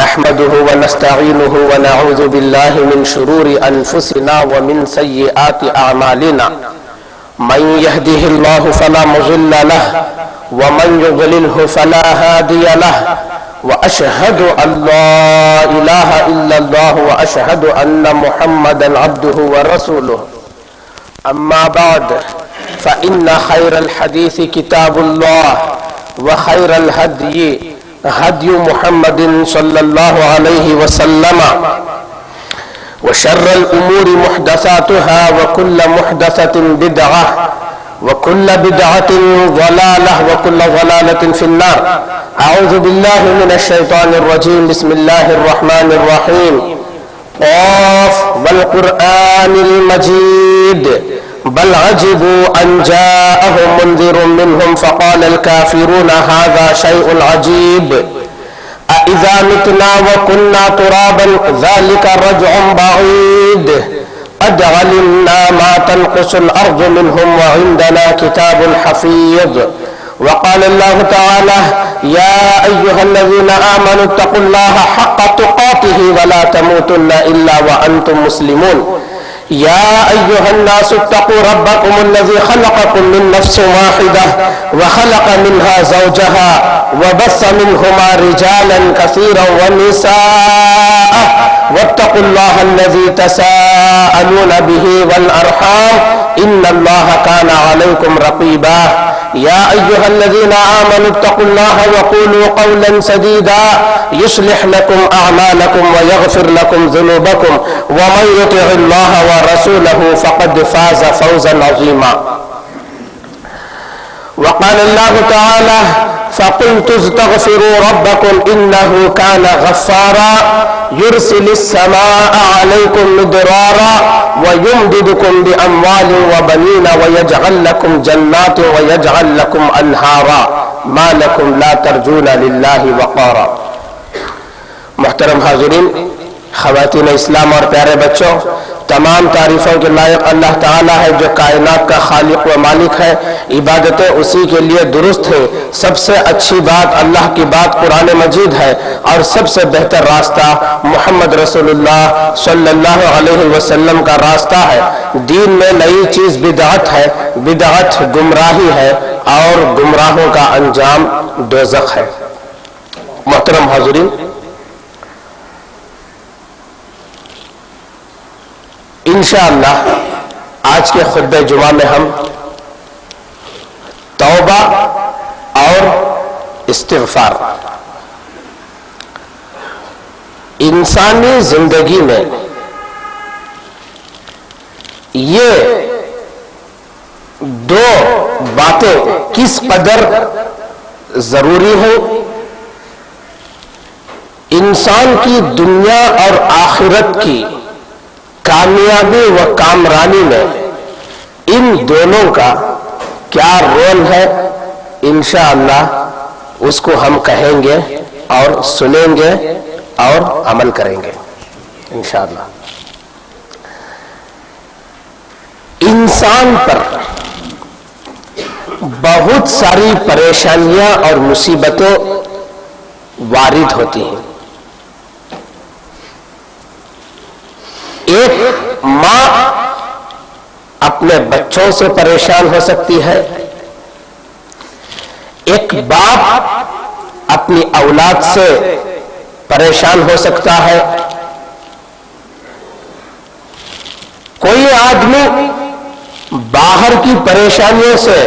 نحمده ونستعينه ونعوذ بالله من شرور أنفسنا ومن سيئات أعمالنا من يهده الله فلا مضل له ومن يضلله فلا هادي له وأشهد أن لا إله إلا الله وأشهد أن محمدا عبده ورسوله أما بعد فإن خير الحديث كتاب الله وخير الهدي هدي محمد صلى الله عليه وسلم وشر الأمور محدثاتها وكل محدثة بدعة وكل بدعة ضلالة وكل ضلالة في النار. أعوذ بالله من الشيطان الرجيم. بسم الله الرحمن الرحيم. قاف والقرآن المجيد بل عجبوا أن جاءهم منذر منهم فقال الكافرون هذا شيء عجيب أإذا متنا وكنا ترابا ذلك رجع بعيد قد علمنا ما تنقص الأرض منهم وعندنا كتاب حفيظ. وقال الله تعالى يا أيها الذين آمنوا اتقوا الله حق تقاته ولا تموتن إلا وأنتم مسلمون. يا أيها الناس اتقوا ربكم الذي خلقكم من نفس واحدة وخلق منها زوجها وبث منهما رجالا كثيرا ونساء واتقوا الله الذي تساءلون به والأرحام إن الله كان عليكم رقيبا. يا أيها الذين آمنوا اتقوا الله وقولوا قولا سديدا يصلح لكم أعمالكم ويغفر لكم ذنوبكم ومن يطع الله ورسوله فقد فاز فوزا عظيما. وقال الله تعالى فقلت استغفروا ربكم إنه كان غفارا يرسل السماء عليكم مدرارا ويمددكم بأموال وبنين ويجعل لكم جنات ويجعل لكم أنهارا ما لكم لا ترجون لله وقارا. محترم حاضرین، خواتین اسلام اور پیارے بچوں، تمام تعریفوں کے لائق اللہ تعالیٰ ہے جو کائنات کا خالق و مالک ہے. عبادتیں اسی کے لیے درست ہیں. سب سے اچھی بات اللہ کی بات قرآن مجید ہے اور سب سے بہتر راستہ محمد رسول اللہ صلی اللہ علیہ وسلم کا راستہ ہے. دین میں نئی چیز بدعت ہے، بدعت گمراہی ہے اور گمراہوں کا انجام دوزخ ہے. محترم حاضرین، انشاءاللہ آج کے خطبہ جمعہ میں ہم توبہ اور استغفار، انسانی زندگی میں یہ دو باتیں کس قدر ضروری ہیں، انسان کی دنیا اور آخرت کی کامیابی و کامرانی میں ان دونوں کا کیا رول ہے، انشاءاللہ اس کو ہم کہیں گے اور سنیں گے اور عمل کریں گے انشاءاللہ. انسان پر بہت ساری پریشانیاں اور مصیبتیں وارد ہوتی ہیں. ایک ماں اپنے بچوں سے پریشان ہو سکتی ہے، ایک باپ اپنی اولاد سے پریشان ہو سکتا ہے، کوئی آدمی باہر کی پریشانیوں سے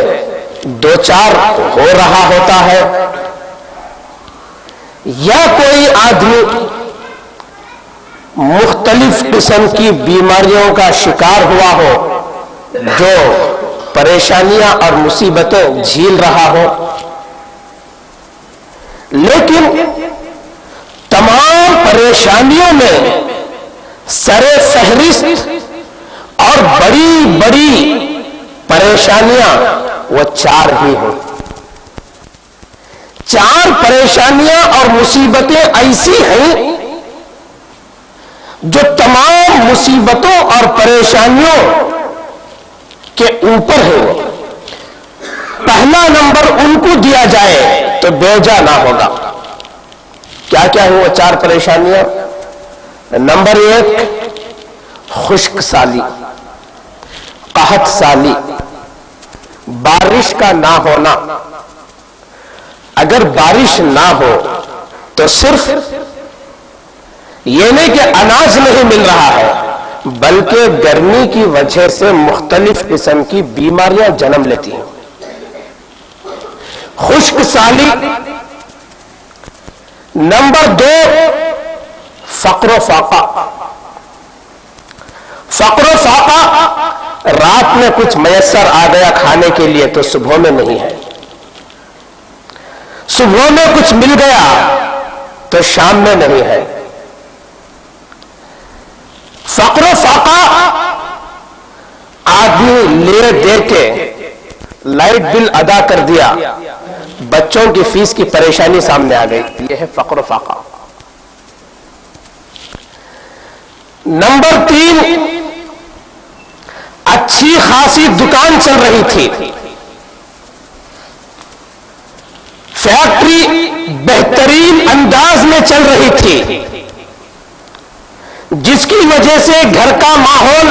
دوچار ہو رہا ہوتا ہے، یا کوئی آدمی مختلف قسم کی بیماریوں کا شکار ہوا ہو جو پریشانیاں اور مصیبتیں جھیل رہا ہو. لیکن تمام پریشانیوں میں سر فہرست اور بڑی بڑی پریشانیاں وہ چار ہی ہیں. چار پریشانیاں اور مصیبتیں ایسی ہیں جو تمام مصیبتوں اور پریشانیوں کے اوپر ہے. پہلا نمبر ان کو دیا جائے تو بیجا نہ ہوگا. کیا کیا ہیں وہ 4 پریشانیاں؟ نمبر 1 خشک سالی، قحط سالی، بارش کا نہ ہونا۔ اگر بارش نہ ہو تو صرف یہ نہیں کہ اناج نہیں مل رہا ہے، بلکہ گرمی کی وجہ سے مختلف قسم کی بیماریاں جنم لیتی ہیں۔ خشک سالی۔ نمبر 2 فقر و فاقہ۔ فقر و فاقہ، رات میں کچھ میسر آ گیا کھانے کے لیے تو صبح میں نہیں ہے، صبح میں کچھ مل گیا تو شام میں نہیں ہے۔ فقر و فاقہ، آدمی لے دے کے لائٹ بل ادا کر دیا، بچوں کی فیس کی پریشانی سامنے آ گئی، یہ ہے فقر و فاقہ۔ نمبر 3 اچھی خاصی دکان چل رہی تھی، فیکٹری بہترین انداز میں چل رہی تھی، جس کی وجہ سے گھر کا ماحول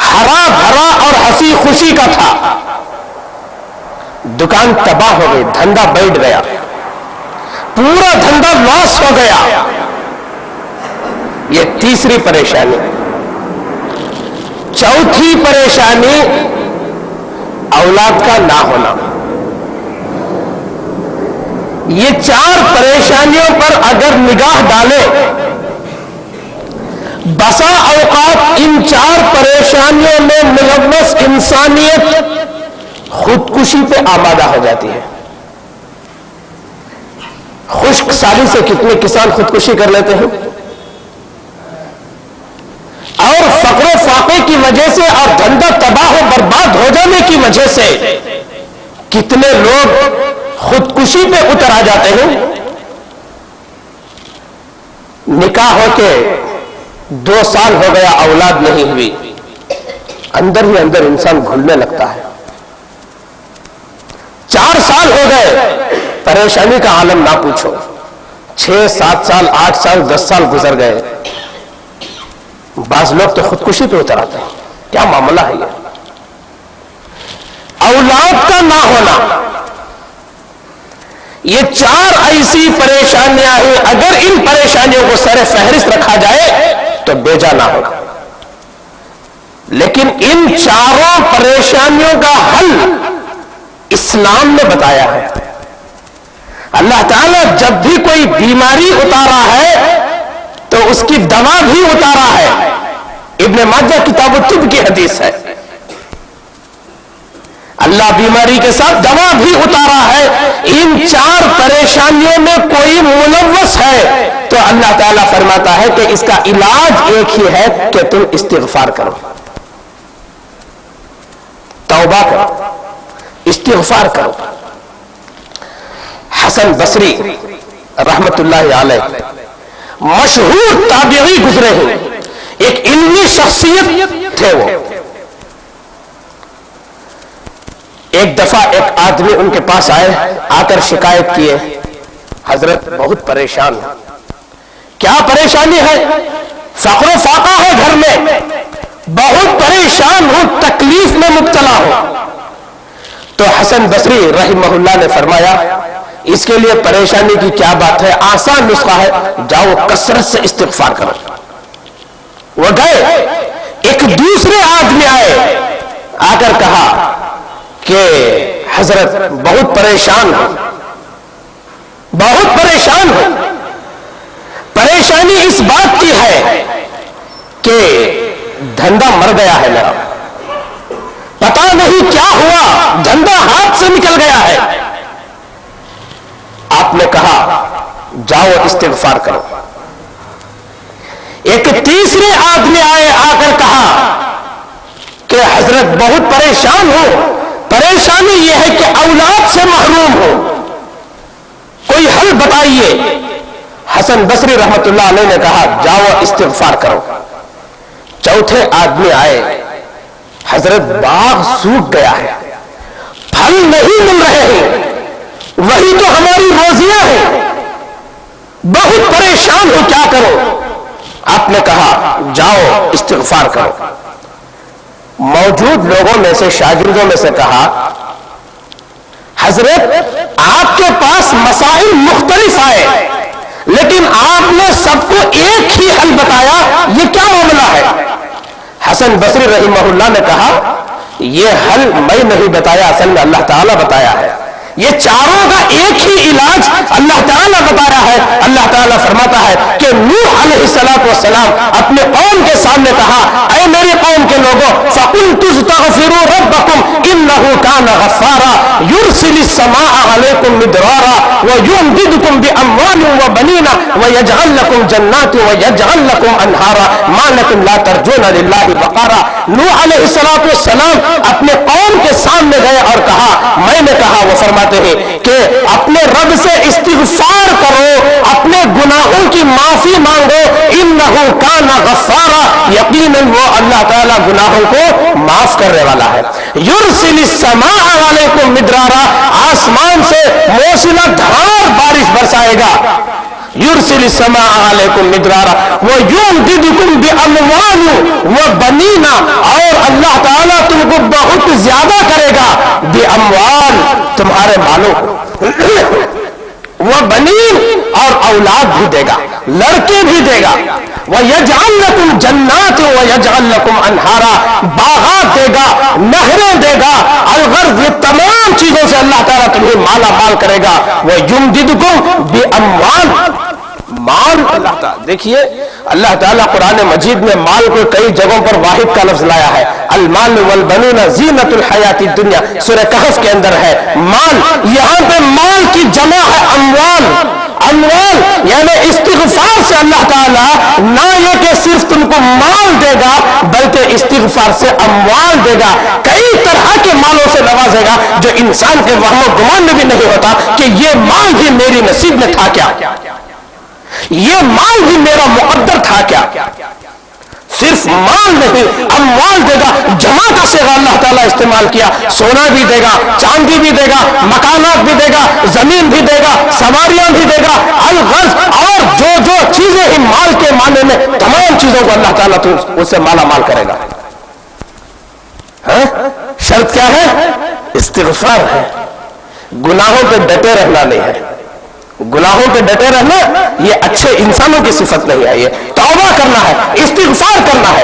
ہرا بھرا اور ہنسی خوشی کا تھا، دکان تباہ ہو گئی، دھندا بیٹھ گیا، پورا دھندا لاس ہو گیا۔ یہ تیسری پریشانی۔ چوتھی پریشانی اولاد کا نہ ہونا۔ یہ 4 پریشانیوں پر اگر نگاہ ڈالیں، بسا اوقات ان 4 پریشانیوں میں ملوث انسانیت خودکشی پہ آمادہ ہو جاتی ہے۔ خشک سالی سے کتنے کسان خودکشی کر لیتے ہیں، اور فقر و فاقے کی وجہ سے اور دھندا تباہ و برباد ہو جانے کی وجہ سے کتنے لوگ خودکشی پہ اتر آ جاتے ہیں۔ نکاح ہو کے 2 سال ہو گیا، اولاد نہیں ہوئی، اندر ہی اندر انسان گھلنے لگتا ہے۔ 4 سال ہو گئے، پریشانی کا عالم نہ پوچھو، 6 7 سال 8 سال 10 سال گزر گئے، بعض لوگ تو خودکشی پہ اتر آتے ہیں۔ کیا معاملہ ہے یہ؟ اولاد کا نہ ہونا، یہ 4 ایسی پریشانیاں ہیں، اگر ان پریشانیوں کو سر فہرست رکھا جائے تو بیجا نہ ہوگا، لیکن ان 4 پریشانیوں کا حل اسلام نے بتایا ہے۔ اللہ تعالیٰ جب بھی کوئی بیماری اتارا ہے تو اس کی دوا بھی اتارا ہے۔ ابن ماجہ کتاب الطب کی حدیث ہے، اللہ بیماری کے ساتھ دوا بھی اتارا ہے۔ ان 4 پریشانیوں میں کوئی ملوث ہے تو اللہ تعالیٰ فرماتا ہے کہ اس کا علاج ایک ہی ہے کہ تم استغفار کرو، توبہ کرو، استغفار کرو۔ حسن بصری رحمت اللہ علیہ مشہور تابعی گزرے ہیں، ایک علمی شخصیت تھے وہ۔ ایک دفعہ ایک آدمی ان کے پاس آئے، آ کر شکایت کیے، حضرت بہت پریشان ہوں۔ کیا پریشانی ہے؟ فقر و فاقہ ہے گھر میں، بہت پریشان ہوں، تکلیف میں مبتلا ہوں۔ تو حسن بصری رحمہ اللہ نے فرمایا، اس کے لیے پریشانی کی کیا بات ہے، آسان نسخہ ہے، جاؤ کثرت سے استغفار کرو۔ وہ گئے، ایک دوسرے آدمی آئے، آ کر کہا کہ حضرت بہت پریشان ہوں، بہت پریشان ہوں۔ پریشانی اس بات کی ہے کہ دھندا مر گیا ہے میرا، پتا نہیں کیا ہوا، دھندا ہاتھ سے نکل گیا ہے۔ آپ نے کہا جاؤ استغفار کرو۔ ایک تیسرے آدمی آئے، آ کر کہا کہ حضرت بہت پریشان ہوں، پریشانی یہ ہے کہ اولاد سے محروم ہو، کوئی حل بتائیے۔ حسن بصری رحمت اللہ علیہ نے کہا جاؤ استغفار کرو۔ چوتھے آدمی آئے، حضرت باغ سوکھ گیا ہے، پھل نہیں مل رہے ہیں، وہی تو ہماری روزیاں ہیں، بہت پریشان ہوں کیا کرو؟ آپ نے کہا جاؤ استغفار کرو۔ موجود لوگوں میں سے شاگردوں میں سے کہا حضرت آپ کے پاس مسائل مختلف آئے لیکن آپ نے سب کو ایک ہی حل بتایا، یہ کیا معاملہ ہے؟ حسن بصری رحمہ اللہ نے کہا یہ حل میں نہیں بتایا، اصل میں اللہ تعالیٰ بتایا ہے۔ یہ چاروں کا ایک ہی علاج اللہ تعالیٰ بتا رہا ہے۔ اللہ تعالیٰ فرماتا ہے کہ نوح علیہ السلام اپنے قوم کے سامنے کہا اے میری قوم کے لوگوں فَقُلْتُ اسْتَغْفِرُوا رَبَّكُمْ إِنَّهُ كَانَ غَفَّارًا يُرْسِلِ السَّمَاءَ عَلَيْكُمْ مِدْرَارًا وَيُمْدِدْكُمْ بِأَمْوَالٍ وَبَنِينَ وَيَجْعَلْ لَكُمْ جَنَّاتٍ وَيَجْعَلْ لَكُمْ أَنْهَارًا مَا لَكُمْ لَا تَرْجُونَ لِلَّهِ وَقَارًا۔ نوح علیہ السلام اپنے قوم کے سامنے گئے اور کہا، میں نے کہا، وہ فرماتے ہیں کہ اپنے رب سے استغفار کرو، اپنے گناہوں کی معافی مانگو، انہو کان غفارا، یقیناً وہ اللہ تعالیٰ گناہوں کو معاف کرنے والا ہے۔ یرسل السماء علیکم مدرارا، آسمان سے موسلا دھار بارش برسائے گا۔ یرسل السماء علیکم مدرارا ویمددکم باموال وبنین، اور اللہ تعالیٰ تم کو بہت زیادہ کرے گا، باموال تمہارے مالوں کو، وبنین اور اولاد بھی دے گا، لڑکے بھی دے گا، وَيَجْعَلْ لَكُمْ جَنَّاتٍ وَيَجْعَلْ لَكُمْ أَنْهَارًا، باغات دے گا، نہریں دے گا، الغرض یہ تمام چیزوں سے اللہ تعالیٰ تمہیں مالا مال کرے گا۔ وَيُمْدِدْكُمْ بِأَمْوَالٍ، مال اللہ تعالیٰ، دیکھیے اللہ تعالیٰ قرآن مجید میں مال کو کئی جگہوں پر واحد کا لفظ لایا ہے۔ المال والبنون زینت الحیات الدنیا، سورہ کہف کے اندر ہے مال، یہاں پہ مال کی جمع ہے اموال۔ اموال یعنی استغفار سے اللہ تعالیٰ نہ یہ کہ صرف تم کو مال دے گا بلکہ استغفار سے اموال دے گا، کئی طرح کے مالوں سے نوازے گا جو انسان کے وہم و گمان میں بھی نہیں ہوتا کہ یہ مال بھی میری نصیب میں تھا کیا، یہ مال بھی میرا مقدر تھا کیا۔ صرف مال نہیں، اموال دے گا، جمع کا صیغہ اللہ تعالیٰ استعمال کیا، سونا بھی دے گا، چاندی بھی دے گا، مکانات بھی دے گا، زمین بھی دے گا، سواریاں بھی دے گا، الغرض اور جو جو چیزیں ہی مال کے معنی میں، تمام چیزوں کو اللہ تعالیٰ تو اس سے مالا مال کرے گا۔ شرط کیا ہے؟ استغفار ہے، گناہوں پہ ڈٹے رہنا نہیں ہے۔ گناہوں پہ ڈٹے رہنا یہ اچھے انسانوں کی صفت نہیں ہے، یہ توبہ کرنا ہے، استغفار کرنا ہے۔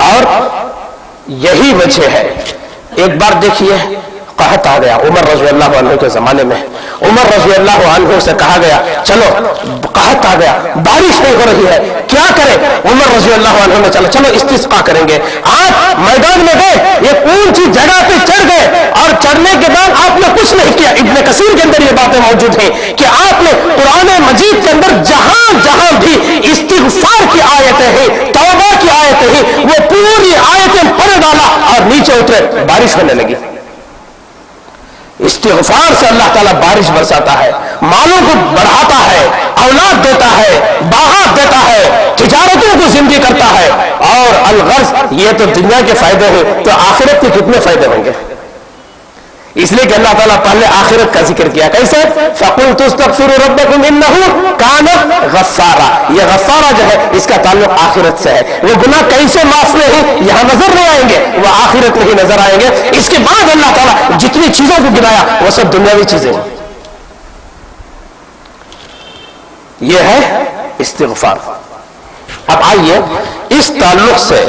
اور یہی وجہ ہے، ایک بار دیکھیے قحط آ گیا عمر رضی اللہ عنہ کے زمانے میں، عمر رضی اللہ عنہ سے کہا گیا چلو قحط آ گیا، بارش نہیں ہو رہی ہے، کیا کرے؟ عمر رضی اللہ عنہ نے چلو استسقا کریں گے۔ آپ میدان میں گئے، ایک اونچی جگہ پہ چڑھ گئے اور چڑھنے کے بعد آپ نے کچھ نہیں کیا۔ ابن کثیر کے اندر یہ باتیں موجود ہیں کہ آپ نے قرآن مجید کے اندر جہاں جہاں بھی استغفار کی آیتیں ہیں، توبہ کی آیتیں ہیں، وہ پوری آیتیں پڑھ ڈالا اور نیچے اترے، بارش ہونے لگی۔ استغفار سے اللہ تعالیٰ بارش برساتا ہے، مالوں کو بڑھاتا ہے، اولاد دیتا ہے، باغات دیتا ہے، تجارتوں کو زندگی کرتا ہے، اور الغرض یہ تو دنیا کے فائدے ہیں، تو آخرت کے کتنے فائدے ہوں گے؟ اس لیے کہ اللہ تعالیٰ پہلے آخرت کا ذکر کیا، کیسے؟ فَقُلْتُ اسْتَغْفِرُوا رَبَّكُمْ إِنَّهُ كَانَ غَفَّارًا، یہ غفارہ جو ہے اس کا تعلق آخرت سے ہے۔ وہ گناہ کیسے معاف ہوئے ہیں یہاں نظر نہیں آئیں گے، وہ آخرت میں ہی نظر آئیں گے۔ اس کے بعد اللہ تعالیٰ جتنی چیزوں کو گنایا وہ سب دنیاوی چیزیں ہیں۔ یہ ہے استغفار۔ اب آئیے اس تعلق سے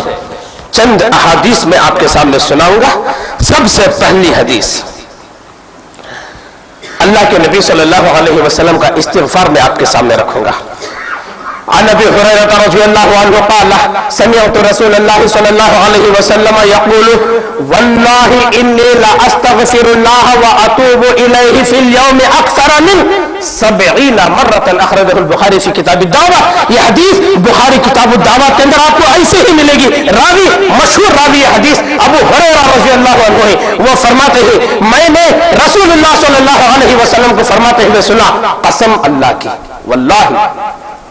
چند احادیث میں آپ کے سامنے سناؤں گا۔ سب سے پہلی حدیث اللہ کے نبی صلی اللہ علیہ وسلم کا استغفار میں آپ کے سامنے رکھوں گا۔ عن ابي هريره رضي الله عنه قال سمعت رسول الله صلى الله عليه وسلم يقول والله اني لا استغفر الله واتوب اليه في اليوم اكثر من 70 مرة، اخرجه البخاری في کتاب الدعوة۔ یہ حدیث بخاری کتاب الدعوة کے اندر آپ کو ایسے ہی ملے گی۔ راوی مشہور راوی حدیث ابو ہریرہ رضی اللہ عنہ ہے، وہ فرماتے ہیں میں نے رسول اللہ صلی اللہ علیہ وسلم کو فرماتے ہوئے سنا، قسم اللہ کی، واللہ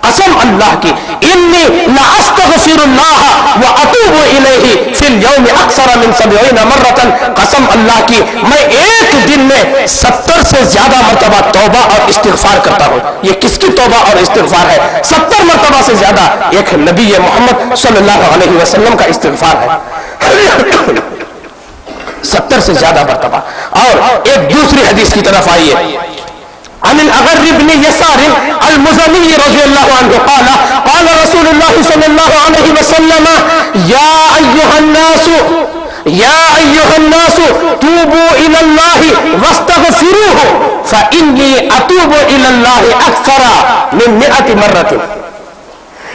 قسم اللہ کی انی لاستغفر اللہ واتوب الیہ فی اليوم اکثر من 70 مرۃ، قسم اللہ کی میں ایک دن میں 70 سے زیادہ مرتبہ توبہ اور استغفار کرتا ہوں۔ یہ کس کی توبہ اور استغفار ہے؟ 70 مرتبہ سے زیادہ ایک نبی محمد صلی اللہ علیہ وسلم کا استغفار ہے، 70 سے زیادہ مرتبہ۔ اور ایک دوسری حدیث کی طرف آئیے، عن الأغر بن يسار المزني رضي الله عنه قال قال رسول الله صلى الله عليه وسلم يا أيها الناس توبوا إلى الله واستغفروه فإني أتوب إلى الله أكثر من 100 مرة۔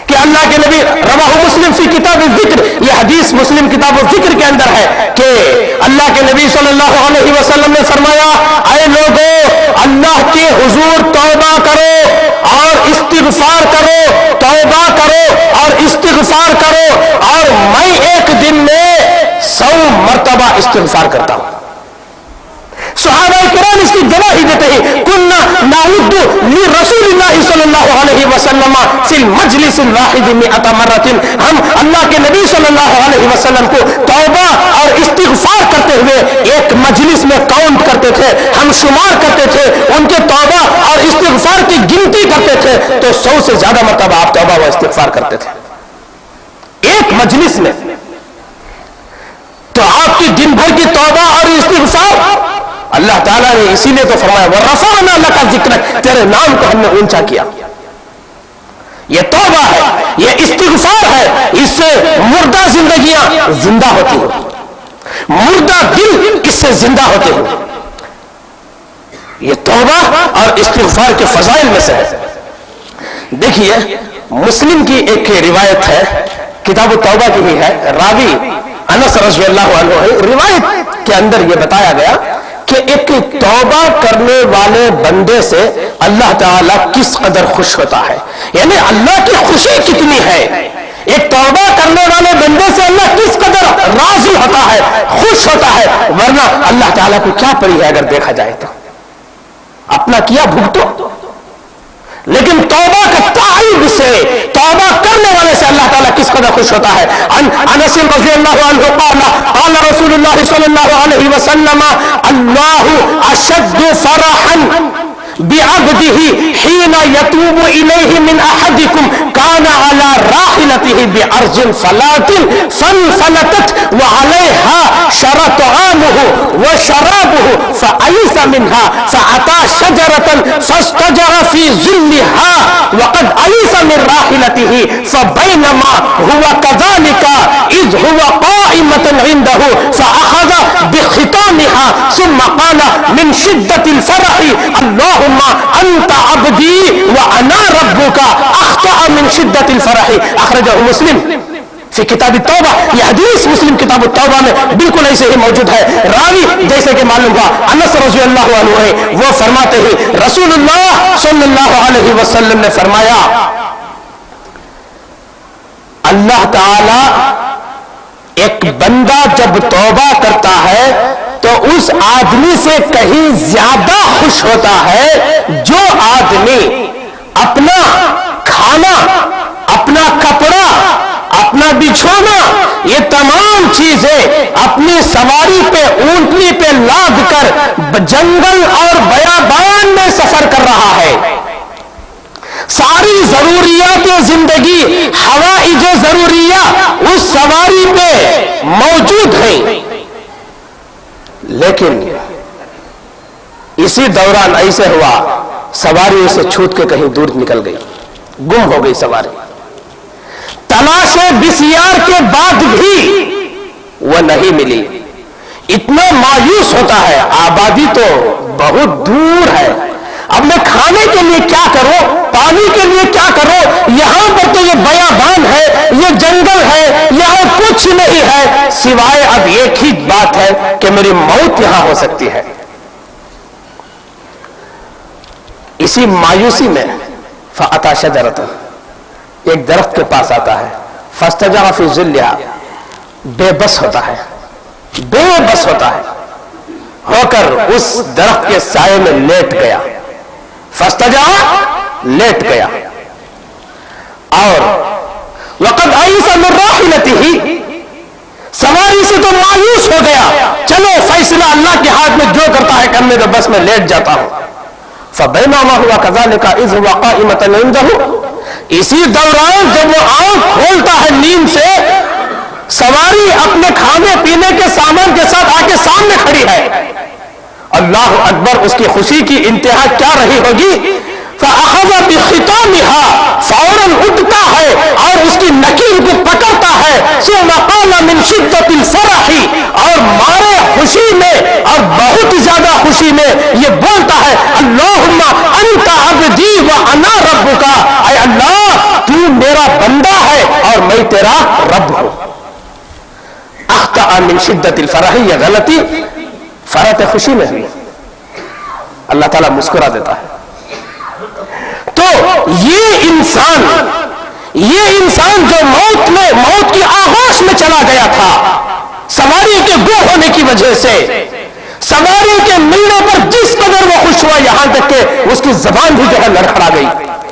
کہ اللہ کے نبی، رواہ مسلم فی کتاب الذکر، یہ حدیث مسلم کتاب الذکر کے اندر ہے کہ اللہ کے نبی صلی اللہ علیہ وسلم نے فرمایا، اے لوگو اللہ کے حضور توبہ کرو اور استغفار کرو، توبہ کرو اور استغفار کرو، اور میں ایک دن میں 100 مرتبہ استغفار کرتا ہوں۔ صحابہ کرام اس کی گواہی دیتے ہیں، کنا نعود لرسول اللہ صلی اللہ علیہ وسلم فی المجلس الواحد 100 مرۃ، ہم اللہ کے نبی صلی اللہ علیہ وسلم کو توبہ اور استغفار کرتے ہوئے ایک مجلس میں کاؤنٹ کرتے تھے، ہم شمار کرتے تھے، ان کے توبہ اور استغفار کی گنتی کرتے تھے تو 100 سے زیادہ مرتبہ آپ توبہ و استغفار کرتے تھے ایک مجلس میں۔ تو آپ کی دن بھر کی توبہ اور استغفار، اللہ تعالیٰ نے اسی لیے تو فرمایا وَرَفَعْنَا لَكَ ذِكْرَكَ، تیرے نام کو ہم نے اونچا کیا۔ یہ توبہ ہے، یہ استغفار ہے، اس سے مردہ زندگیاں زندہ ہوتی ہیں، مردہ دل اس سے زندہ ہوتے ہیں۔ یہ توبہ اور استغفار کے فضائل میں سے ہے۔ دیکھیے مسلم کی ایک روایت ہے، کتاب التوبہ کی ہی ہے، راوی انس رضی اللہ عنہ ہے، روایت کے اندر یہ بتایا گیا کہ ایک توبہ کرنے والے بندے سے اللہ تعالیٰ کس قدر خوش ہوتا ہے، یعنی اللہ کی خوشی کتنی ہے، ایک توبہ کرنے والے بندے سے اللہ کس قدر راضی ہوتا ہے، خوش ہوتا ہے، ورنہ اللہ تعالیٰ کو کیا پڑی ہے اگر دیکھا جائے تو، اپنا کیا بھگتو، لیکن توبہ کا تعین سے، توبہ کرنے والے سے اللہ تعالیٰ کس قدر خوش ہوتا ہے۔ انس رضی اللہ عنہ قال قال رسول اللہ صلی اللہ علیہ وسلم اللہ اشد فرحا بعبده حين يتوب إليه من أحدكم كان على راحلته بأرض فلات فانفلتت وعليها شرطعامه وشرابه فأيس منها فأتى شجرة فاستجر في ظلها وقد أيس من راحلته فبينما هو كذلك إذ هو قائمة عنده فأخذ بختامها ثم قال من شدة الفرح اللهم انت عبدی وانا ربک اخطأ من شدت الفرح، اخرجہ مسلم فی کتاب التوبہ۔ یہ حدیث مسلم کتاب التوبہ میں بالکل ایسے ہی موجود ہے۔ راوی جیسے کہ معلوم ہوا انس رضی اللہ عنہ ہے، وہ فرماتے ہیں رسول اللہ صلی اللہ علیہ وسلم نے فرمایا اللہ تعالی ایک بندہ جب توبہ کرتا ہے تو اس آدمی سے کہیں زیادہ خوش ہوتا ہے جو آدمی اپنا کھانا، اپنا کپڑا، اپنا بچھونا، یہ تمام چیزیں اپنی سواری پہ، اونٹنی پہ لاد کر جنگل اور بیابان میں سفر کر رہا ہے، ساری ضروریات زندگی، حوائج ضروریات اس سواری پہ موجود ہیں، لیکن اسی دوران ایسے ہوا سواری اسے چھوٹ کے کہیں دور نکل گئی، گم ہو گئی سواری، تلاش بسیار کے بعد بھی وہ نہیں ملی، اتنا مایوس ہوتا ہے، آبادی تو بہت دور ہے، اب میں کھانے کے لیے کیا کروں، پانی کے لیے کیا کروں، یہاں پر تو یہ بیابان ہے، یہ جنگل ہے، یہاں کچھ نہیں ہے سوائے اب ایک ہی بات ہے کہ میری موت یہاں ہو سکتی ہے۔ اسی مایوسی میں فأتى شجرة، ایک درخت کے پاس آتا ہے، فاستجر فی ظلها، بے بس ہوتا ہے، بے بس ہوتا ہے، ہو کر اس درخت کے سائے میں لیٹ گیا، فاستجر، لیٹ گیا، آئس من راحلته، سواری سے تو مایوس ہو گیا، چلو فیصلہ اللہ کے ہاتھ میں، جو کرتا ہے کرنے دو، بس میں لیٹ جاتا ہوں. فبینما ہوا کذالک اذ هو قائمۃ عنده، اسی دوران جب وہ آنکھ کھولتا ہے نیند سے، سواری اپنے کھانے پینے کے سامان کے ساتھ آ کے سامنے کھڑی ہے. اللہ اکبر، اس کی خوشی کی انتہا کیا رہی ہوگی. فأخذ بخطامها، فوراً اٹھتا ہے اور اس کی نکیل کو پکڑتا ہے. ثم قال من شدت الفرح، اور مارے خوشی میں اور بہت زیادہ خوشی میں یہ بولتا ہے اللہم انت عبدی وانا ربک، اے اللہ تو میرا بندہ ہے اور میں تیرا رب ہوں. اخطأ من شدت الفرح، یہ غلطی فرحت خوشی میں ہوئی. اللہ تعالیٰ مسکرا دیتا ہے. تو یہ انسان جو موت کی آغوش میں چلا گیا تھا، سواری کے گم ہونے کی وجہ سے، سواری کے ملنے پر جس قدر وہ خوش ہوا، یہاں تک کہ اس کی زبان بھی جو ہے لڑکھڑا گئی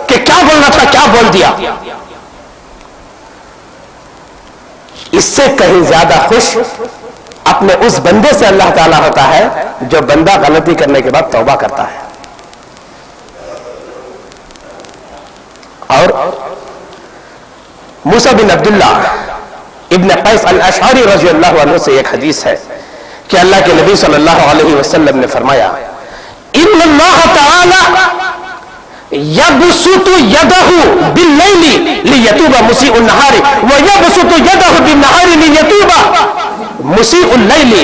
کہ کیا بولنا تھا کیا بول دیا. اس سے کہیں زیادہ خوش اپنے اس بندے سے اللہ تعالیٰ ہوتا ہے جو بندہ غلطی کرنے کے بعد توبہ کرتا ہے. اور موسیٰ بن عبداللہ ابن قیس الاشعری رضی اللہ عنہ سے ایک حدیث ہے کہ اللہ کے نبی صلی اللہ علیہ وسلم نے فرمایا ان اللہ تعالی یبسط یدہ باللیل لیتوب مسیء النہار ویبسط یدہ بالنہار لیتوب مسیء اللیل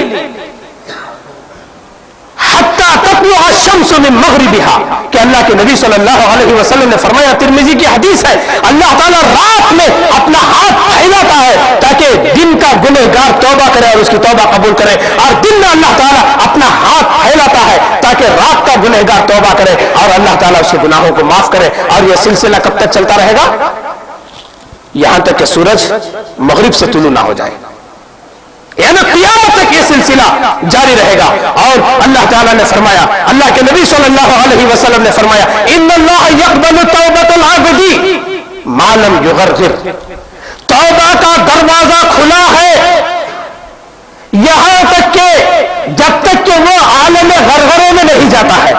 حتی تطلع الشمس من مغربها، کہ اللہ کے نبی صلی اللہ علیہ وسلم نے فرمایا، ترمذی کی حدیث ہے، اللہ تعالیٰ رات میں اپنا ہاتھ پھیلاتا ہے تاکہ دن کا گنہگار توبہ کرے اور اس کی توبہ قبول کرے، اور دن میں اللہ تعالیٰ اپنا ہاتھ پھیلاتا ہے تاکہ رات کا گنہگار توبہ کرے اور اللہ تعالیٰ اس کے گناہوں کو معاف کرے. اور یہ سلسلہ کب تک چلتا رہے گا؟ یہاں تک کہ سورج مغرب سے طلوع نہ ہو جائے، یعنی قیامت تک یہ سلسلہ جاری رہے گا. اور اللہ تعالیٰ نے فرمایا، اللہ کے نبی صلی اللہ علیہ وسلم نے فرمایا ان اللہ یقبل توبۃ العابد ما لم یغرغر، توبہ کا دروازہ کھلا ہے یہاں تک کہ جب تک کہ وہ عالم غرغرے میں نہیں جاتا ہے.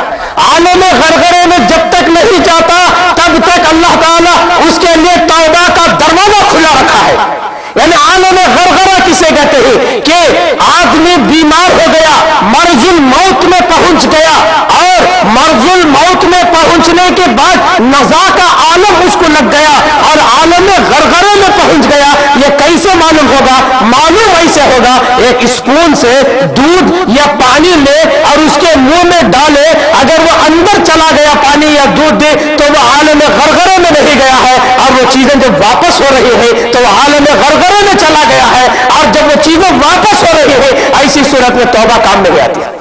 عالم غرغرے میں جب تک نہیں جاتا تب تک اللہ تعالیٰ اس کے لیے توبہ کا دروازہ کھلا رکھا ہے. یعنی عالم غرغرہ کسے کہتے ہیں کہ آدمی بیمار ہو گیا، مرض الموت میں پہنچ گیا، اور مرض الموت میں پہنچنے کے بعد نزا کا عالم اس کو لگ گیا اور عالم غرغرے میں پہنچ گیا. یہ کیسے معلوم ہوگا؟ معلوم ایسے ہوگا، ایک اسپون سے دودھ یا پانی لے اور اس کے منہ میں ڈالے، اگر وہ اندر چلا گیا پانی یا دودھ دے تو وہ عالم غرغرے میں نہیں گیا ہے، اور وہ چیزیں جب واپس ہو رہی ہے تو وہ عالم غرغرے میں چلا گیا ہے. اور جب وہ چیزیں واپس ہو رہی ہے ایسی صورت میں توبہ کام نہیں آتی ہے.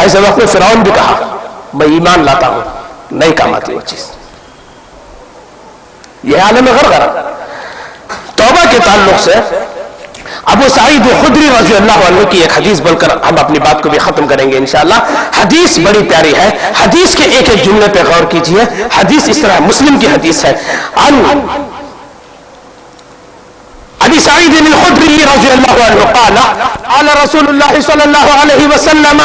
ایسے وقت میں فرعون بھی کہا میں ایمان لاتا ہوں، نہیں کام آتی وہ چیز. یہ عالم غرغرہ. توبہ کے تعلق سے ابو سعید خدری رضی اللہ عنہ کی ایک حدیث بول کر ہم اپنی بات کو بھی ختم کریں گے انشاءاللہ. حدیث بڑی پیاری ہے. حدیث کے ایک ایک جملے پہ غور کیجئے. حدیث اس طرح، مسلم کی حدیث ہے، ابی سعید الخدری رضی اللہ عنہ قال قال رسول اللہ صلی اللہ علیہ وسلم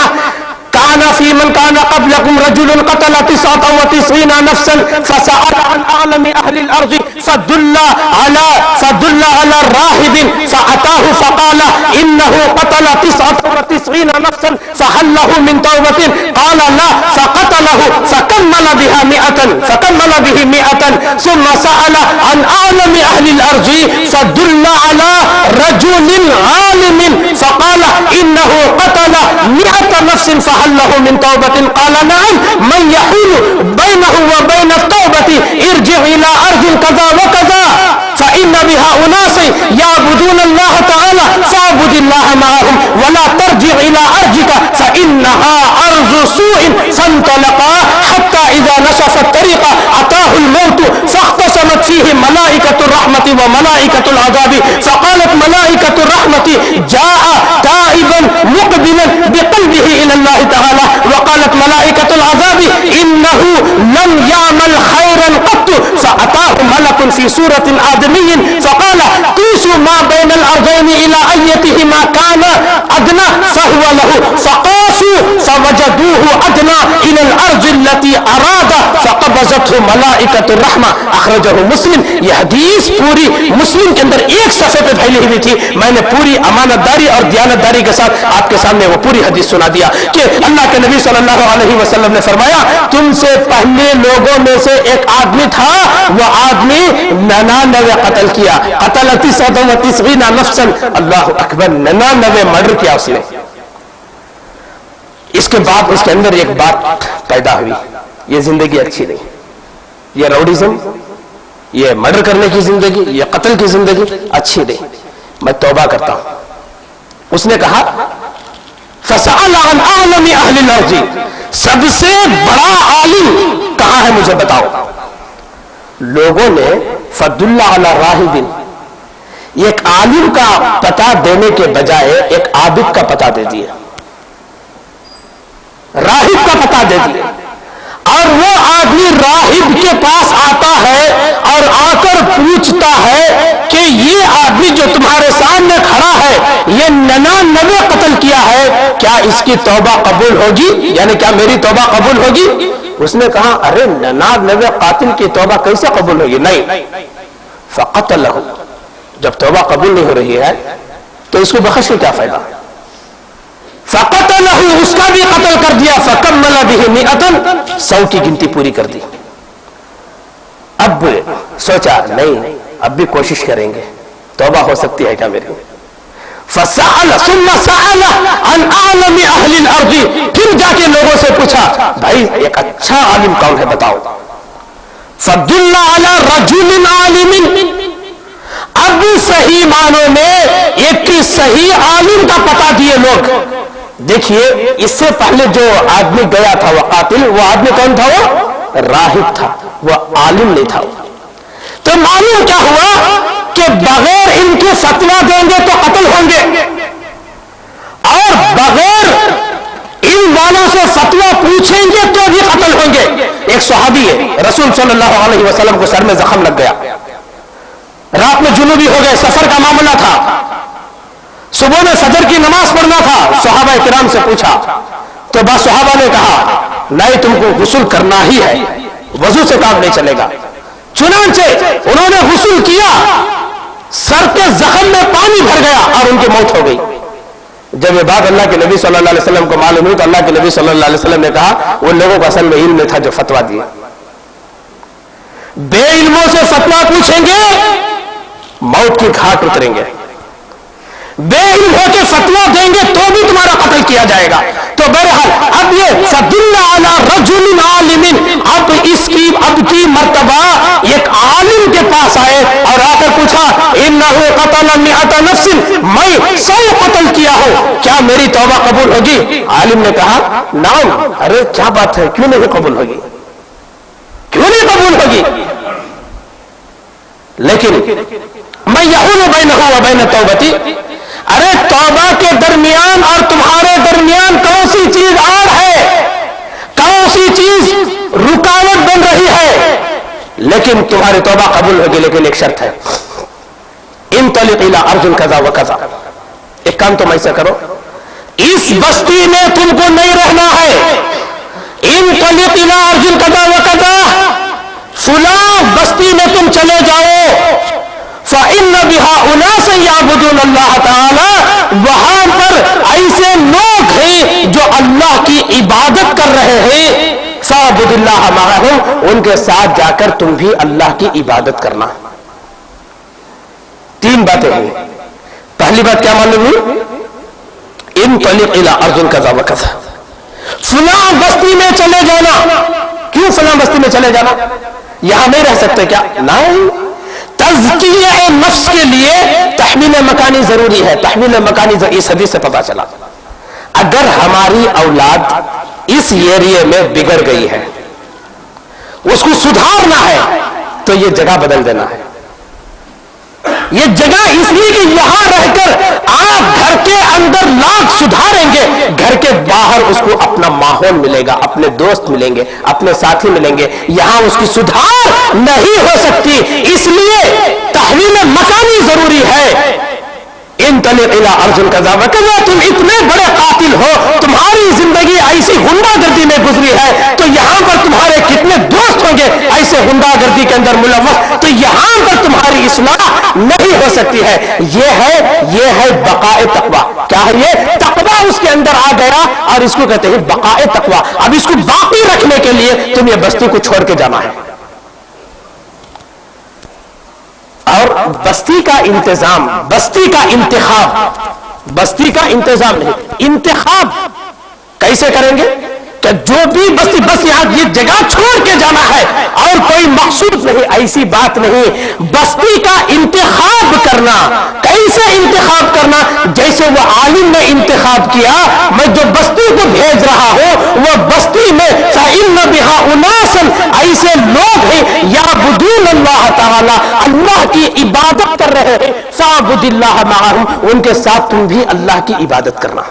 كان في من كان قبلكم رجل قتل 99 نفسا فسأل عن أعلم أهل الأرض فدل على راهب فأتاه فقال إنه قتل 99 نفسا فهل له من توبة؟ قال لا، فقتله فكمل به 100 ثم سأل عن أعلم أهل الأرض فدل على رجل عالم فقال إنه قتل 100 نفس فهل له من توبة؟ قال نعم. من يحول بينه وبين التوبة؟ ارجع إلى أرض كذا وكذا فإن بها أناس يعبدون الله تعالى فاعبد الله معهم ولا ترجع إلى أرضك فإنها أرض سوء. فانطلقا حتى إذا نصف الطريق أتاه الموت فاختصمت فيه ملائكة الرحمة وملائكة العذاب فقالت ملائكة الرحمة جاء تائبا مقبلا بقلبه إلى الله تعالى، وقالت ملائكة العذاب إنه لم يعمل خيرا قط. فأتاه ملك في سورة آدمي فقال قيسوا ما بين الأرضين إلى أيتهما كان أدنى فهو له فقاسوا فوجدوه أدنى إلى الأرض التي أراد فقبضته ملائكة الرحمة أخرجه مسلم. یہ حدیث پوری مسلم کے اندر ایک صفحے پہ پھیلی ہوئی تھی. میں نے پوری امانت داری اور دیانتداری کے ساتھ آپ کے سامنے وہ پوری حدیث سنا دیا کہ اللہ کے نبی صلی اللہ علیہ وسلم نے فرمایا تم سے پہلے لوگوں میں سے ایک آدمی تھا, وہ آدمی 99 قتل کیا, قتل 99 نفسا, اللہ اکبر, 99 مرڈر کیا اس نے. اس کے بعد اس کے اندر ایک بات پیدا ہوئی, یہ زندگی اچھی نہیں, یہ راؤڈیزم, یہ مرڈر کرنے کی زندگی, یہ قتل کی زندگی اچھی نہیں, میں توبہ کرتا ہوں. اس نے کہا فسأل عن اعلم اہل الارض, سب سے بڑا عالم کہاں ہے مجھے بتاؤ. لوگوں نے فضل علی راہب, ایک عالم کا پتہ دینے کے بجائے ایک عابد کا پتہ دے دیا, راہب کا پتہ دے دیا. اور وہ آدمی راہب کے پاس آتا ہے اور آ کر پوچھتا ہے کہ یہ آدمی جو تمہارے سامنے کھڑا ہے یہ 99 قتل کیا ہے, کیا اس کی توبہ قبول ہوگی, یعنی کیا میری توبہ قبول ہوگی. اس نے کہا ارے 99 قاتل کی توبہ کیسے قبول ہوگی, نہیں. فقتلہ, جب توبہ قبول نہیں ہو رہی ہے تو اس کو بخش کے کیا فائدہ. فقتلہ, اس کا بھی قتل کر دیا. فکمل بہ 100 کی گنتی پوری کر دی. اب سوچا نہیں اب بھی کوشش کریں گے, توبہ ہو سکتی ہے کیا میری. فسأل ثم سأل عن اعلم اہل الارض, پھر جا کے لوگوں سے پوچھا بھائی ایک اچھا عالم کون ہے بتاؤ. فدل علی رجل عالم, اب صحیح معنوں میں ایک صحیح عالم کا پتہ دیے لوگ. دیکھیے اس سے پہلے جو آدمی گیا تھا وہ قاتل, وہ آدمی کون تھا, وہ راہب تھا, وہ عالم نہیں تھا. تو معلوم کیا ہوا کہ بغیر ان کے فتویٰ دیں گے تو قتل ہوں گے, اور بغیر ان والوں سے فتویٰ پوچھیں گے تو بھی قتل ہوں گے. ایک صحابی ہے, رسول صلی اللہ علیہ وسلم کو سر میں زخم لگ گیا, رات میں جنوبی ہو گئے, سفر کا معاملہ تھا, صبح میں فجر کی نماز پڑھنا تھا. صحابہ کرام سے پوچھا تو بعض صحابہ نے کہا نہیں تم کو غسل کرنا ہی ہے, وضو سے کام نہیں چلے گا. چنانچہ انہوں نے غسل کیا, سر کے زخم میں پانی بھر گیا اور ان کی موت ہو گئی. جب یہ بات اللہ کے نبی صلی اللہ علیہ وسلم کو معلوم ہوئی تو اللہ کے نبی صلی اللہ علیہ وسلم نے کہا وہ لوگوں کو اصل میں علم میں تھا جو فتویٰ دیا. بے علموں سے فتویٰ پوچھیں گے موت کی گھاٹ اتریں گے, بے علم ہو کے فتویٰ دیں گے تو بھی تمہارا قتل کیا جائے گا. تو بہرحال اب یہ فدل علی رجل عالم, اب کی مرتبہ ایک عالم کے پاس آئے اور آ کر پوچھا انہ قتل 100 نفس, میں 100 قتل کیا ہوں, کیا میری توبہ قبول ہوگی. عالم نے کہا نعم, ارے کیا بات ہے, کیوں نہیں قبول ہوگی, کیوں نہیں قبول ہوگی. لیکن میں یحول بینہ و بین توبتی, ارے توبہ کے درمیان اور تمہارے درمیان کون سی چیز اور ہے, کون سی چیز رکاوٹ بن رہی ہے, لیکن تمہاری توبہ قبول ہوگی. لیکن ایک شرط ہے, انطلق الی ارض کذا و کذا, ایک کام تم ایسا کرو, اس بستی میں تم کو نہیں رہنا ہے, انطلق الی ارض کذا و کذا, فلاں بستی میں تم چلے جاؤ. فَإِنَّ بِهَا أُنَاسًا يَعْبُدُونَ اللَّهَ تَعَالَى, وہاں پر ایسے لوگ ہیں جو اللہ کی عبادت کر رہے ہیں. فَعْبُدِ اللَّهَ مَعَهُمْ, ان کے ساتھ جا کر تم بھی اللہ کی عبادت کرنا. 3 باتیں ہیں. پہلی بات کیا معلوم ہوئی, انطلق الی ارض کذا و کذا, فلاں بستی میں چلے جانا. کیوں فلاں بستی میں چلے جانا, یہاں نہیں رہ سکتے کیا, نہیں. تزکیہ نفس کے لیے تحمیل مکانی ضروری ہے. تحمیل مکانی اس حدیث سے پتا چلا, اگر ہماری اولاد اس ایریے میں بگڑ گئی ہے, اس کو سدھارنا ہے تو یہ جگہ بدل دینا ہے. یہ جگہ اس لیے کہ یہاں رہ کر آپ گھر کے اندر لاکھ سدھاریں گے، گھر کے باہر اس کو اپنا ماحول ملے گا، اپنے دوست ملیں گے، اپنے ساتھی ملیں گے، یہاں اس کی سدھار نہیں ہو سکتی، اس لیے تحویل مکانی ضروری ہے۔ انطلق الی ارض کذا وکذا، تم اتنے بڑے قاتل ہو، تمہاری زندگی ایسی غنڈہ گردی میں گزری ہے، تو یہاں پر تمہارے کتنے دوست ہوں گے ایسے غنڈہ گردی کے اندر ملوث، تو یہاں پر تمہاری اصلاح نہیں ہو سکتی ہے۔ یہ ہے بقاء تقوی۔ کیا ہے یہ؟ تقوی اس کے اندر آ گیا، اور اس کو کہتے ہیں بقاء تقوی۔ اب اس کو باقی رکھنے کے لیے تم یہ بستی کو چھوڑ کے جانا ہے، اور بستی کا انتظام، بستی کا انتخاب، بستی کا انتظام نہیں، انتخاب کیسے کریں گے؟ کہ جو بھی بستی، بس یہاں یہ جگہ چھوڑ کے جانا ہے اور کوئی مقصود نہیں، ایسی بات نہیں۔ بستی کا انتخاب کرنا، کیسے انتخاب کرنا؟ جیسے وہ عالم نے انتخاب کیا، میں جو بستی کو بھیج رہا ہوں وہ بستی میں فَإِنَّ بِهَا أُنَاسًا، ایسے لوگ ہیں یعبدون اللہ تعالی، اللہ کی عبادت کر رہے ہیں، فَاعْبُدِ اللَّهَ مَعَهُمْ، ان کے ساتھ تم بھی اللہ کی عبادت کرنا۔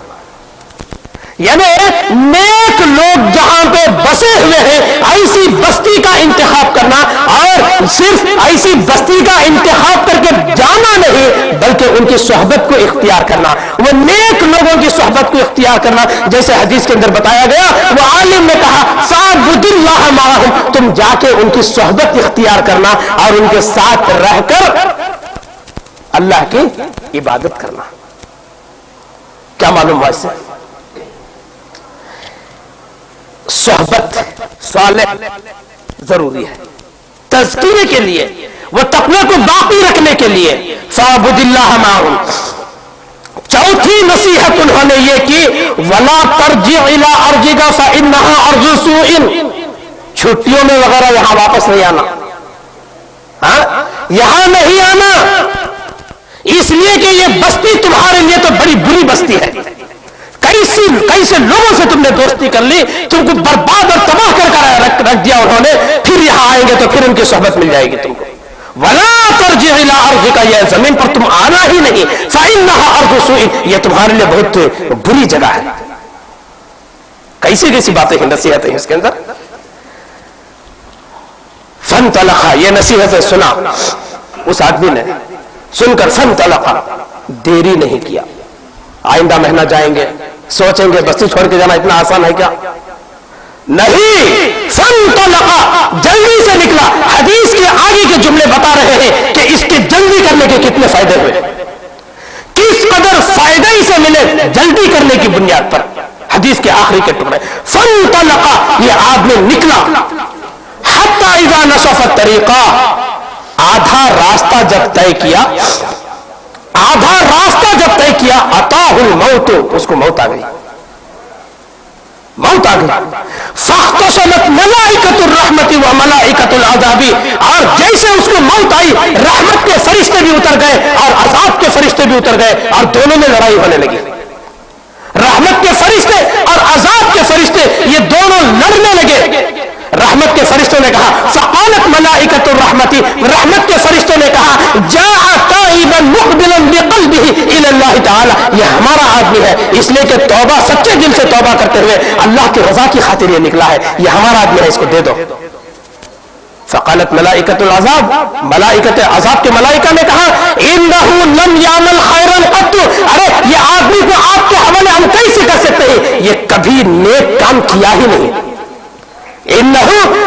یعنی نیک لوگ جہاں پہ بسے ہوئے ہیں ایسی بستی کا انتخاب کرنا، اور صرف ایسی بستی کا انتخاب کر کے جانا نہیں بلکہ ان کی صحبت کو اختیار کرنا، وہ نیک لوگوں کی صحبت کو اختیار کرنا۔ جیسے حدیث کے اندر بتایا گیا، وہ عالم نے کہا فَاعْبُدِ اللَّهَ مَعَهُمْ، تم جا کے ان کی صحبت اختیار کرنا اور ان کے ساتھ رہ کر اللہ کی عبادت کرنا۔ کیا معلوم ہوا اس سے؟ صحبت صالح ضروری ہے تذکرے کے لیے، وہ تقوی کو باقی رکھنے کے لیے۔ فَاعْبُدِ اللَّهَ مَعَهُمْ۔ چوتھی نصیحت انہوں نے یہ کی، وَلَا تَرْجِعْ إِلَىٰ أَرْضِكَ فَإِنَّهَا أَرْضُ سُوءٍ، چھٹیوں میں وغیرہ یہاں واپس نہیں آنا، یہاں نہیں آنا، اس لیے کہ یہ بستی تمہارے لیے تو بڑی بری بستی ہے، کیسے لوگوں سے تم نے دوستی کر لی، تم کو برباد اور تباہ کر رکھ دیا انہوں نے، پھر یہاں آئیں گے تو پھر ان کی صحبت مل جائے گی تم کو۔ وَلَا تَرْجِعْ إِلَىٰ أَرْضِكَ، یہ زمین پر تم آنا ہی نہیں، فَإِنَّهَا أَرْضُ سُوءٍ، یہ تمہارے لیے بہت بری جگہ ہے۔ کیسی باتیں ہیں، نصیحتیں ہیں اس کے اندر۔ فَانْطَلَقَا، یہ نصیحتیں سنا اس آدمی نے، سن کر فَانْطَلَقَا، دیری نہیں کیا۔ آئندہ مہینہ جائیں گے، سوچیں گے بستی چھوڑ کے جانا اتنا آسان ہے کیا؟ نہیں، فَانْطَلَقَا، جلدی سے نکلا۔ حدیث کے آگے کے جملے بتا رہے ہیں کہ اس کے جلدی کرنے کے کتنے فائدے ہوئے، کس قدر فائدے اسے ملے جلدی کرنے کی بنیاد پر۔ حدیث کے آخری کے ٹکڑے، فَانْطَلَقَا، یہ آدمی نکلا، حَتَّى إِذَا نَصَفَ الطَّرِيقَ، آدھا راستہ جب طے کیا، آدھا راستہ جب طے کیا، اتاہ الموت، اس کو موت آ گئی، موت آ گئی۔ فاختصمت ملائکۃ الرحمت و ملائکۃ العذاب، اور جیسے اس کو موت آئی رحمت کے فرشتے بھی اتر گئے اور عذاب کے فرشتے بھی اتر گئے، اور دونوں میں لڑائی ہونے لگی۔ رحمت کے فرشتے اور عذاب کے فرشتے یہ دونوں لڑنے لگے۔ رحمت کے فرشتوں نے کہا فقالت ملائکۃ الرحمت، رحمت کے فرشتوں نے کہا جاء تائبا مقبلا بقلبہ الی اللہ تعالی، یہ ہمارا آدمی ہے، اس لیے کہ توبہ سچے دل سے توبہ کرتے ہوئے اللہ کی رضا کی خاطر یہ نکلا ہے، یہ ہمارا آدمی ہے، اس کو دے دو۔ فقالت ملائکۃ العذاب، ملائکۃ عذاب کے ملائکہ نے کہا انہ لم یعمل خیرا قط، ارے یہ آدمی کو آپ کے حوالے ہم کیسے کر سکتے ہیں، یہ کبھی نیک کام کیا ہی نہیں۔ انہ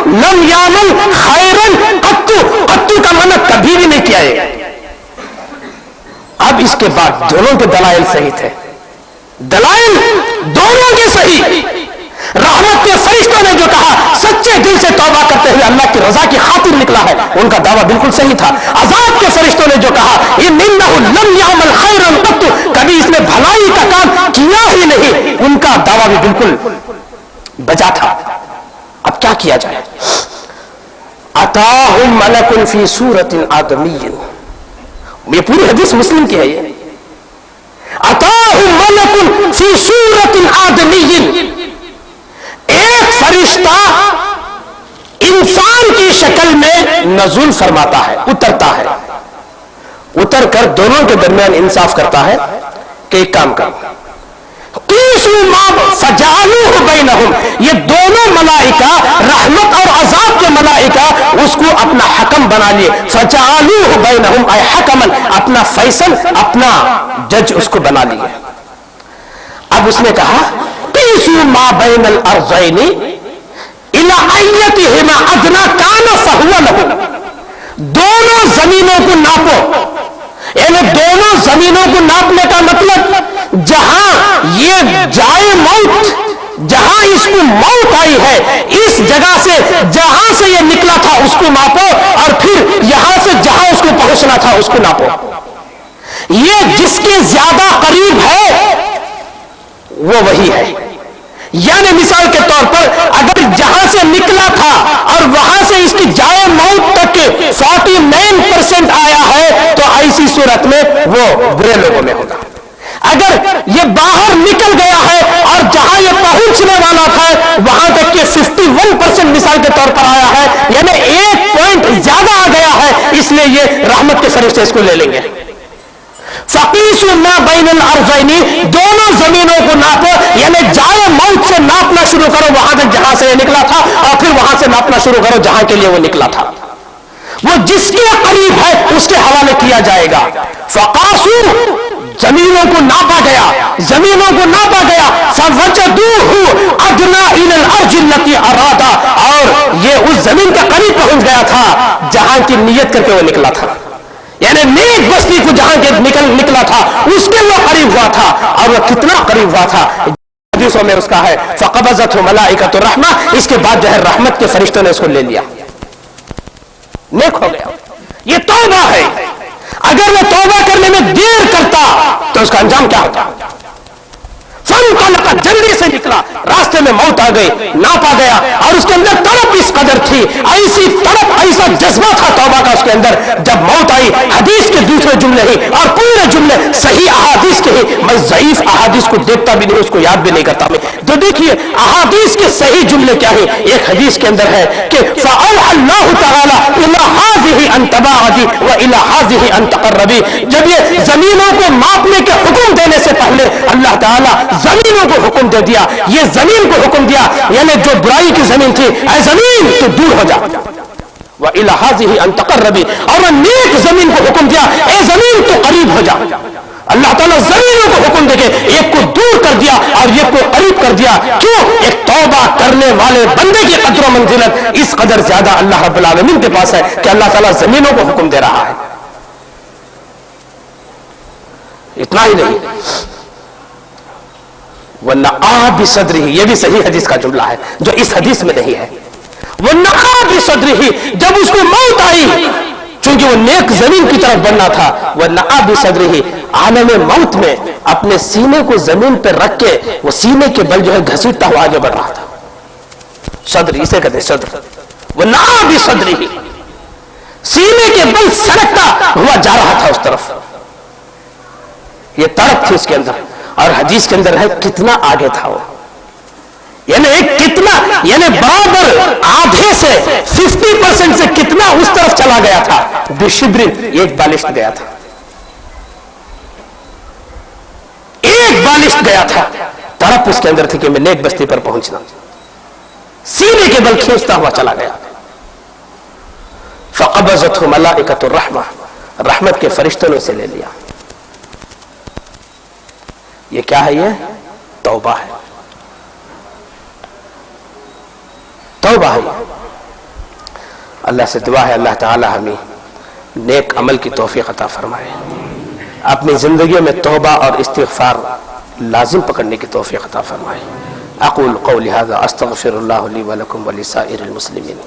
لم یعمل خیرا قط، قط کا معنی کبھی بھی نہیں کیا ہے۔ اب اس کے بعد دونوں کے دلائل صحیح تھے، دلائل دونوں کے صحیح۔ رحمت کے فرشتوں نے جو کہا سچے دل سے توبہ کرتے ہوئے اللہ کی رضا کی خاطر نکلا ہے، ان کا دعویٰ بالکل صحیح تھا۔ عذاب کے فرشتوں نے جو کہا انہ لم یعمل خیرا قط، کبھی اس نے بھلائی کا کام کیا ہی نہیں، ان کا دعویٰ بھی بالکل بجا تھا۔ اب کیا کیا جائے؟ اتاہم ملک فی صورت آدمی، یہ پوری حدیث مسلم کی ہے، یہ اتاہم ملک فی صورت آدمی، ایک فرشتہ انسان کی شکل میں نزول فرماتا ہے، اترتا ہے، اتر کر دونوں کے درمیان انصاف کرتا ہے کہ ایک کام کرو، فجعلوہ بینہم، یہ دونوں ملائکہ رحمت اور عذاب کے ملائکہ اس کو اپنا حکم بنا لیے، فجعلوہ بینہم اے حکما، اپنا فیصل، اپنا جج اس کو بنا لیے۔ اب اس نے کہا قیسوا ما بین الارضین الی ایتہما ادنی کان فہو لہ، دونوں زمینوں کو ناپو، یعنی دونوں زمینوں کو ناپنے کا مطلب جہاں یہ جائے موت، جہاں اس کو موت آئی ہے اس جگہ سے جہاں سے یہ نکلا تھا اس کو ناپو، اور پھر یہاں سے جہاں اس کو پہنچنا تھا اس کو ناپو۔ یہ جس کے زیادہ قریب ہے وہ وہی ہے، یعنی مثال کے طور پر اگر جہاں سے نکلا تھا اور وہاں سے اس کی جائے موت تک 49% آیا ہے تو ایسی صورت میں وہ برے لوگوں میں ہوگا۔ اگر یہ باہر نکل گیا ہے اور جہاں یہ پہنچنے والا تھا وہاں تک کہ 51% مثال کے طور پر آیا ہے، یعنی 1 پوائنٹ زیادہ آ گیا ہے، اس لیے یہ رحمت کے فرشتے اس کو لے لیں گے۔ فقیسوا ما بین الارضین، دونوں زمینوں کو ناپو، یعنی جائے موت سے ناپنا شروع کرو وہاں تک جہاں سے یہ نکلا تھا، اور پھر وہاں سے ناپنا شروع کرو جہاں کے لیے وہ نکلا تھا۔ وہ جس کے قریب ہے اس کے حوالے کیا جائے گا۔ فقاسوا، زمینوں کو ناپا گیا، زمینوں کو ناپا گیا، فوجدوہ ادنی الی الارض التی ارادہ، اور یہ اس زمین کے قریب پہنچ گیا تھا جہاں کی نیت کر کے وہ نکلا تھا، یعنی نیک بستی کو جہاں کے نکلا تھا اس کے وہ قریب ہوا تھا، اور وہ کتنا قریب ہوا تھا حدیثوں میں اس کا ہے فقبضتہ ملائکۃ الرحمہ، اس کے بعد جو ہے رحمت کے فرشتوں نے اس کو لے لیا، نیک ہو گیا۔ یہ توبہ ہے، اگر وہ توبہ کرنے میں دیر کرتا تو اس کا انجام کیا ہوتا؟ فانطلق، جلدی سے نکلا، راستے میں موت آ گئی، ناپا گیا، اور اس کے اندر تڑپ اس قدر تھی، ایسی تڑپ، ایسا جذبہ تھا توبہ کا اس کے اندر، جب موت آئی حدیث کے دوسرے جملے ہی اور پورے جملے صحیح احادیث کے ہی، میں ضعیف احادیث کو دیکھتا بھی نہیں، اس کو یاد بھی نہیں کرتا میں، تو دیکھیے احادیث کے صحیح جملے کیا ہیں۔ ایک حدیث کے اندر ہے کہ فَأَوْحَى اللَّهُ تَعَالَى إِلَى هَٰذِهِ أَن تَبَاعَدِي وَإِلَى هَٰذِهِ أَن تَقَرَّبِي، جب یہ زمینوں کو ماپنے کے حکم دینے سے پہلے اللہ تعالیٰ زمینوں کو حکم دے دیا، یہ زمین کو حکم دیا، یعنی جو برائی کی زمین تھی، اے زمین تو دور ہو جا، وَإِلَى هَٰذِهِ أَن تَقَرَّبِي، اور وہ نیک زمین کو حکم دیا، اے زمین تو قریب ہو جا۔ اللہ تعالیٰ زمینوں کو حکم دے کے ایک کو دور کر دیا اور ایک کو قریب کر دیا، کیوں؟ ایک توبہ کرنے والے بندے کی قدر و منزلت اس قدر زیادہ اللہ رب العالمین کے پاس ہے کہ اللہ تعالیٰ زمینوں کو حکم دے رہا ہے۔ اتنا ہی نہیں، وَنَعَا بِصَدْرِهِ، یہ بھی صحیح حدیث کا جملہ ہے جو اس حدیث میں نہیں ہے، وَنَعَا بِصَدْرِهِ، جب اس کو موت آئی چونکہ وہ نیک زمین کی طرف بڑھنا تھا، وَنَعَا بِصَدْرِهِ، عالم موت میں اپنے سینے کو زمین پر رکھ کے وہ سینے کے بل جو ہے گھسیٹتا ہوا آگے بڑھ رہا تھا۔ صدر، اسے کہتے ہیں صدر، وَنَعَا بِصَدْرِهِ، سینے کے بل سڑکتا ہوا جا رہا تھا اس طرف، یہ تڑپ تھی اس کے اندر، اور حدیث کے اندر ہے کتنا آگے تھا وہ، یعنی کتنا، یعنی برابر آدھے سے 50% سے کتنا اس طرف چلا گیا تھا، بشبر، ایک بالشت گیا تھا، ایک بالشت گیا تھا، تڑپ اس کے اندر تھی کہ میں نیک بستی پر پہنچنا، سینے کے بل کھینچتا ہوا چلا گیا۔ فقبضتہ ملائکۃ الرحمہ، رحمت کے فرشتوں نے اسے لے لیا۔ یہ کیا ہے؟ یہ توبہ ہے، توبہ ہے۔ اللہ سے دعا ہے اللہ تعالی ہمیں نیک عمل کی توفیق عطا فرمائے، اپنی زندگیوں میں توبہ اور استغفار لازم پکڑنے کی توفیق عطا فرمائے۔ اقول قولی ھذا استغفر اللہ لی ولکم ولسائر المسلمین۔